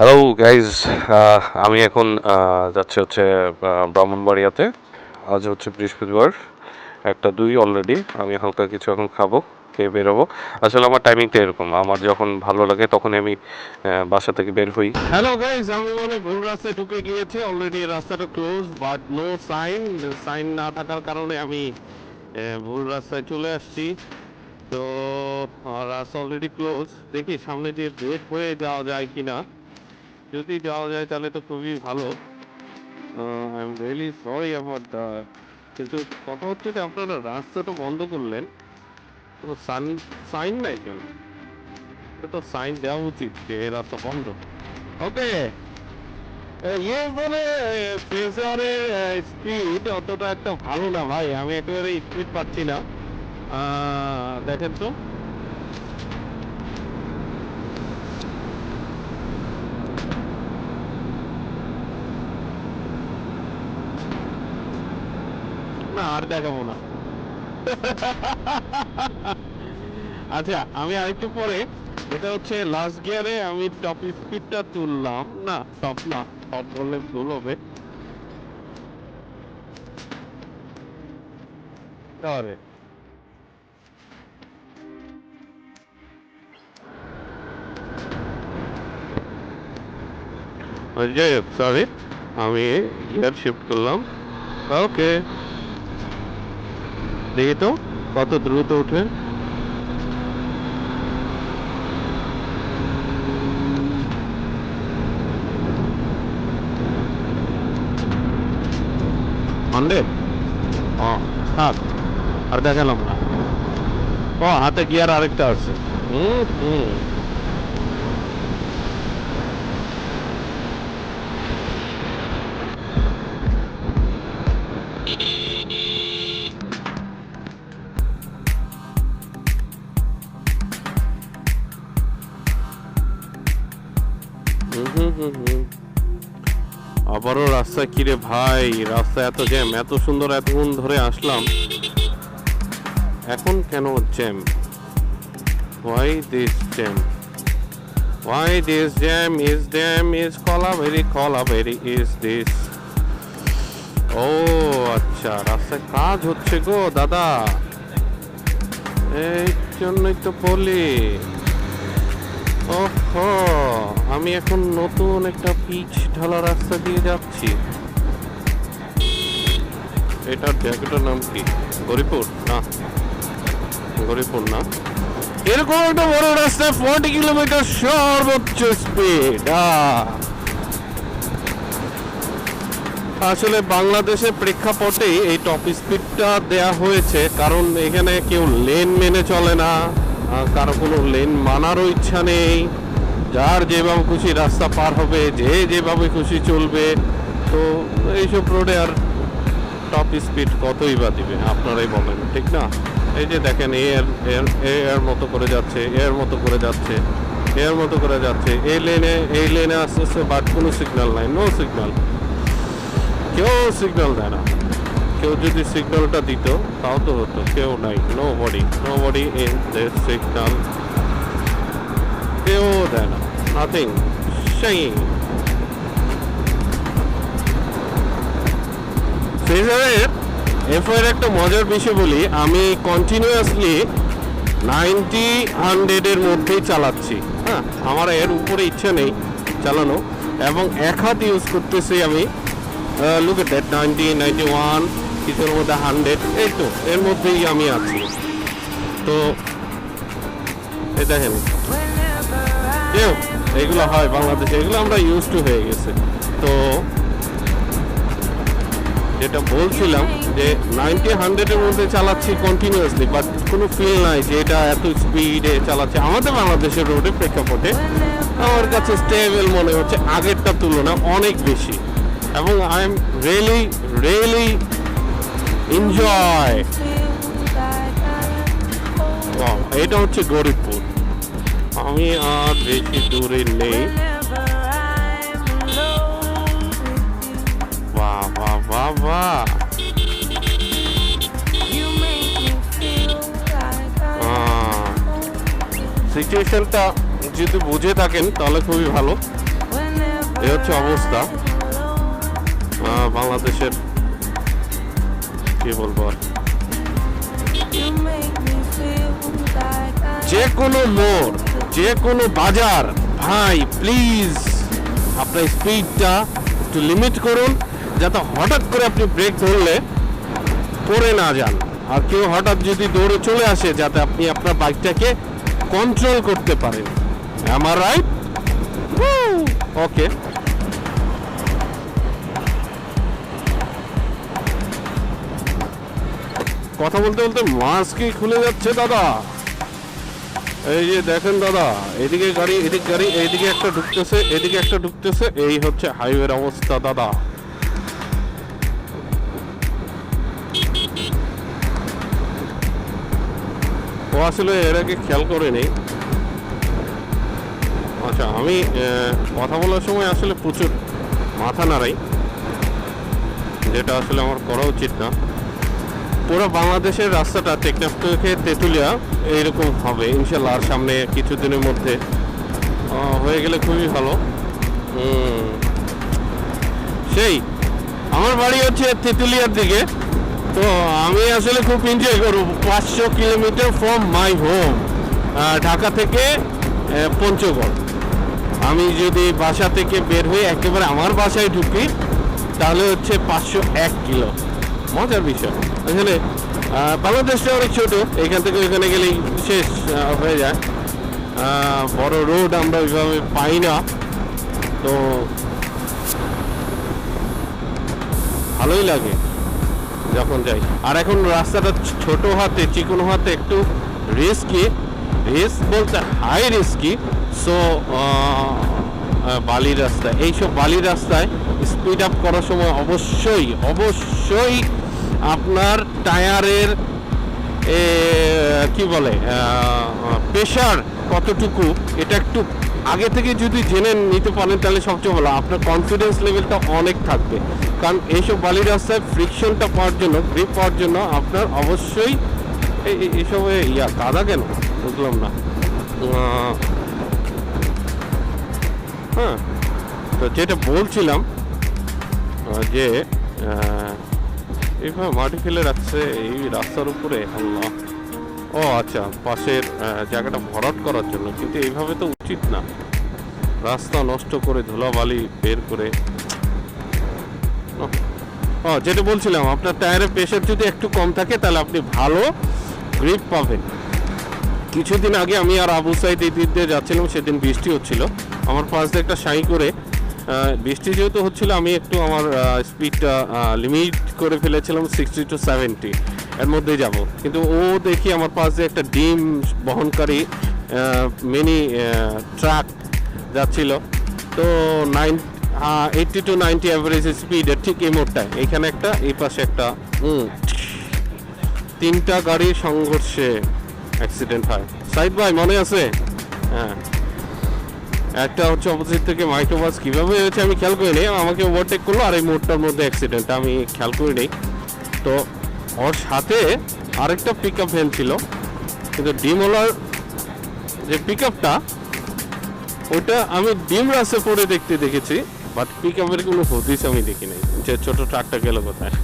Hello guys, আমি এখন যাচ্ছি হচ্ছে ব্রাহ্মণবাড়িয়াতে। আজ হচ্ছে বৃহস্পতিবার, 1টা 2 অলরেডি। আমি হালকা কিছু এখন খাবো, খেয়ে বেরোবো। আসলে আমার টাইমিংটা এরকম, আমার যখন ভালো লাগে তখন আমি বাসা থেকে বের হই। হ্যালো গাইজ, আমি ভুল রাস্তায় ঢুকে গিয়েছি। অলরেডি রাস্তাটা close, but no sign. Sign না থাকার কারণে আমি ভুল রাস্তায় চলে আসছি। তো রাস্তা অলরেডি ক্লোজ। দেখি সামনে দিয়ে ব্রেক হয়ে যাওয়া যায় কিনা। যদি যাওয়া যায় তাহলে তো খুবই ভালো। I am really sorry about that. কিন্তু কথা হচ্ছে যে আপনারা রাস্তাটা বন্ধ করলেন, তো সাইন নাই কেন? এটা তো সাইন দেওয়া উচিত যে রাস্তা বন্ধ। ওকে, ইয়ে বলে ফ্রেজারের স্পিড অতটা একটা ভালো না ভাই, আমি একেবারে স্পিড পাচ্ছি না। দেখেন তো। না, আর দেখাবো না। আচ্ছা, আমি আরেকটু পরে, এটা হচ্ছে লাস্ট গিয়ারে আমি টপ স্পিডটা তুললাম না, টপ না, টপ বললে ভুল হবে। তাহলে যাই হোক, সরি, আমি গিয়ার শিফট করলাম। ওকে, দেখি তো কত দ্রুত উঠে। হান্ড্রেড। ও থাক, আর দেখালাম না। ও, হাতে গিয়ার আরেকটা আছে। হুম হুম। হুম হুম হুম হুম। আবারও রাস্তা, কিরে ভাই, রাস্তা এত জ্যাম, এত সুন্দর এতক্ষণ ধরে আসলাম, এখন কেন jam? Why this jam? Why this jam is Kolaberi is this? ও আচ্ছা, রাস্তায় কাজ হচ্ছে গো দাদা, এই জন্যই তো বলি। ওহো, আমি এখন নতুন একটা পিচ ঢালা রাস্তা দিয়ে যাচ্ছি। এটার জায়গাটার নাম কি? গরিপুর না, গরিপুর না। এরকম একটা বড় রাস্তায় 40 কিলোমিটার সর্বোচ্চ স্পিড। আসলে বাংলাদেশের প্রেক্ষাপটে এই টপ স্পিডটা দেয়া হয়েছে, কারণ এখানে কেউ লেন মেনে চলে না, কারো কোনো লেন মানারও ইচ্ছা নেই। যার যেভাবে খুশি রাস্তা পার হবে, যে যেভাবে খুশি চলবে। তো এইসব রোডে আর টপ স্পিড কতই বা দিবে, আপনারাই বলেন, ঠিক না? এই যে দেখেন, এর মতো করে যাচ্ছে, এর মতো করে যাচ্ছে, এর মতো করে যাচ্ছে, এই লেনে আস্তে আস্তে, বাট কোনো সিগন্যাল নাই, নো সিগন্যাল। কেউ সিগন্যাল দেয় না। কেউ যদি সিগন্যালটা দিত তাও তো হতো, কেউ নাই, nobody in this signal. কেউ দেয় না, নাথিং, সেই। ফ্রেজারের এফআইআর একটা মজার বিষয় বলি, আমি কন্টিনিউয়াসলি 90-100-এর মধ্যেই চালাচ্ছি। হ্যাঁ, আমার এর উপরে ইচ্ছা নেই চালানো, এবং এক হাত ইউজ করতেছি আমি। লুক এট দ্যাট, 90, 91, কিছুর মধ্যে 100, এই তো এর মধ্যেই আমি আছি। তো এই দেখেন, কেউ এগুলো হয় বাংলাদেশে, এগুলো আমরা ইউজ টু হয়ে গেছে। তো যেটা বলছিলাম যে 90-100-এর মধ্যে চালাচ্ছি কন্টিনিউয়াসলি, বাট কোনো ফিল নাই যে এটা এত স্পিডে চালাচ্ছে। আমাদের বাংলাদেশের রোডের প্রেক্ষাপটে আমার কাছে স্টেবল মনে হচ্ছে, আগেরটার তুলনায় অনেক বেশি। এবং আই এম রিয়েলি এনজয়। এটা হচ্ছে গরিবপুর, আমি আর বেশি দূরে নেই। বাহ বাহ বাহ বাহ, সিচুয়েশনটা যদি বুঝে থাকেন তাহলে খুবই ভালো। এই হচ্ছে অবস্থা বাংলাদেশের, কি বলবো আর। যে কোনো মোড়, যে কোনো বাজার, ভাই প্লিজ আপনার স্পিডটা একটু লিমিট করুন, যাতে হঠাৎ করে আপনি ব্রেক ধরলে পড়ে না যান। আর কেউ হঠাৎ যদি দৌড়ে চলে আসে, যাতে আপনি আপনার বাইকটাকে কন্ট্রোল করতে পারেন। আমার রাইট? ওকে। কথা বলতে বলতে মাস্কই খুলে যাচ্ছে দাদা। এই যে দেখেন দাদা, এদিকে গাড়ি, এদিকে গাড়ি, এইদিকে একটা ঢুকতেছে, এদিকে একটা ঢুকতেছে। এই হচ্ছে হাইওয়ের অবস্থা দাদা। ও আসলে এর আগে খেয়াল করে নেই। আচ্ছা, আমি কথা বলার সময় আসলে প্রচুর মাথা নাড়াই, যেটা আসলে আমার করা উচিত না। পুরো বাংলাদেশের রাস্তাটা টেকনাফ থেকে তেঁতুলিয়া এইরকম হবে ইনশাল্লাহ, আর সামনে কিছুদিনের মধ্যে হয়ে গেলে খুবই ভালো। সেই আমার বাড়ি হচ্ছে তেঁতুলিয়ার দিকে, তো আমি আসলে খুব এনজয় করব 500 kilometre from my home, Dhaka থেকে পঞ্চগড়। আমি যদি বাসা থেকে বের হয়ে একেবারে আমার বাসায় ঢুকি, তাহলে হচ্ছে 501 কিলো। মজার বিষয় আসলে, বাংলাদেশটা অনেক ছোটো, এখান থেকে ওইখানে গেলেই শেষ হয়ে যায়। বড় রোড আমরা ওইভাবে পাই না, তো ভালোই লাগে যখন যাই। আর এখন রাস্তাটা ছোট হাতে, চিকন হাতে, একটু রিস্কি, রিস্ক বলতে হাই রিস্কি। সো বালির রাস্তায়, এইসব বালির রাস্তায় স্পিড আপ করার সময় অবশ্যই অবশ্যই আপনার টায়ারের কি বলে প্রেশার কতটুকু, এটা একটু আগে থেকে যদি জেনে নিতে পারেন তাহলে সবচেয়ে ভালো। আপনার কনফিডেন্স লেভেলটা অনেক থাকবে, কারণ এইসব বালির রাস্তায় ফ্রিকশনটা পাওয়ার জন্য, গ্রিপ পাওয়ার জন্য আপনার অবশ্যই এইসব কাদা কেন বুঝলাম না। হ্যাঁ, তো যেটা বলছিলাম যে এইভাবে মাটি ফেলে রাখছে এই রাস্তার উপরে। আল্লাহ, ও আচ্ছা, পাশের জায়গাটা ভরাট করার জন্য, কিন্তু এইভাবে তো উচিত না, রাস্তা নষ্ট করে ধুলাবালি বের করে। যেটা বলছিলাম, আপনার টায়ারের প্রেশার যদি একটু কম থাকে তাহলে আপনি ভালো গ্রিপ পাবেন। কিছুদিন আগে আমি আর আবু সাইদ এই দিক দিয়ে যাচ্ছিলাম, সেদিন বৃষ্টি হচ্ছিল, আমার পাশ দিয়ে একটা শাই করে, বৃষ্টি যেহেতু হচ্ছিল আমি একটু আমার স্পিডটা লিমিট করে ফেলেছিলাম 60 to 70 এর মধ্যেই যাব, কিন্তু ও দেখি আমার পাশ দিয়ে একটা ডিম বহনকারী মিনি ট্রাক যাচ্ছিল, তো 80 to 90 অ্যাভারেজ স্পিডের ঠিক এই মোড়টায়, এইখানে একটা, এই পাশে একটা, তিনটা গাড়ির সংঘর্ষে অ্যাক্সিডেন্ট হয়। সাইদ ভাই মনে আছে? হ্যাঁ, একটা হচ্ছে অপোজিট থেকে মাইক্রোবাস, কীভাবে হয়েছে আমি খেয়াল করি নি, আমাকে ওভারটেক করলো, আর এই মোড়টার মধ্যে অ্যাক্সিডেন্ট আমি খেয়াল করি নি। তো ওর সাথে আরেকটা পিক আপ ভ্যান ছিল, কিন্তু ডিমওয়ালার যে পিক আপটা, ওইটা আমি ডিম রাস্তা পরে দেখেছি, বাট পিক আপের কোনো হদিস আমি দেখি নাই, যে ছোটো ট্রাকটা গেল কোথায়।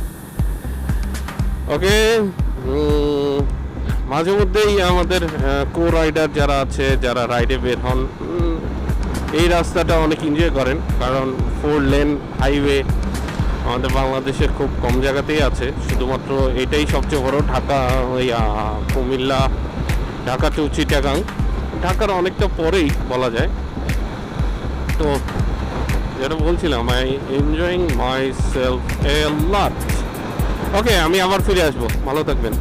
ওকে, মাঝে মধ্যেই আমাদের কো রাইডার যারা আছে, যারা রাইডে বের হন, এই রাস্তাটা অনেক এনজয় করেন, কারণ 4 লেন হাইওয়ে আমাদের বাংলাদেশের খুব কম জায়গাতেই আছে, শুধুমাত্র এটাই সবচেয়ে বড়। ঢাকা, ওই কুমিল্লা, ঢাকা টু চিটাগাং, ঢাকার অনেকটা পরেই বলা যায়। তো যেটা বলছিলাম, আই এনজয়িং মাই সেলফ এ লট। ওকে, আমি আবার ফিরে আসবো, ভালো থাকবেন।